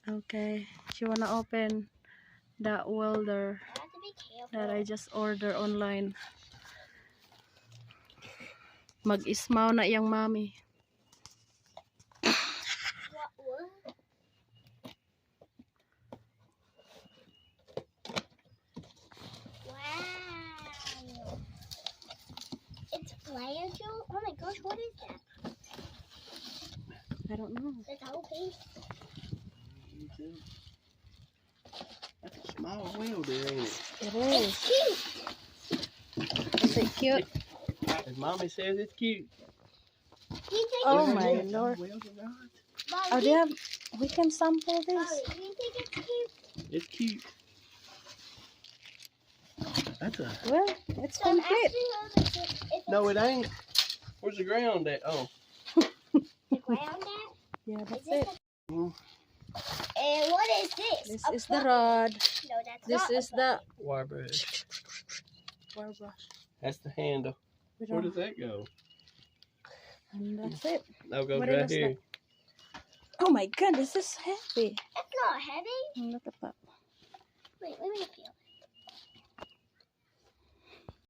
Okay, she wanna open the welder I have to be careful. that I just ordered online. Mag-ismaw na iyang mami. What? Wow. It's flyer Joe? Oh my gosh, what is that? I don't know. That's the whole piece. That's a small welder, ain't it? It It's is. cute. Is it cute? As mommy says, it's cute. Do you think Oh it's my cute? lord. Welder rod. Mommy, Oh, they have. We can sample this. Mommy, do you think it's cute? It's cute. That's a. Well, it's So I'm complete. asking her if it's No, it ain't. Where's the ground at? Oh. the ground at? Yeah, Is that's this it. And what is this? This A is the bucket. rod. No, that's This not a is the bucket. Wire brush. wire brush. That's the handle. We Where don't- does that go? And that's it. No, it goes What right else here. Oh my god, this is heavy. It's not heavy. Look at that. Wait, let me feel it.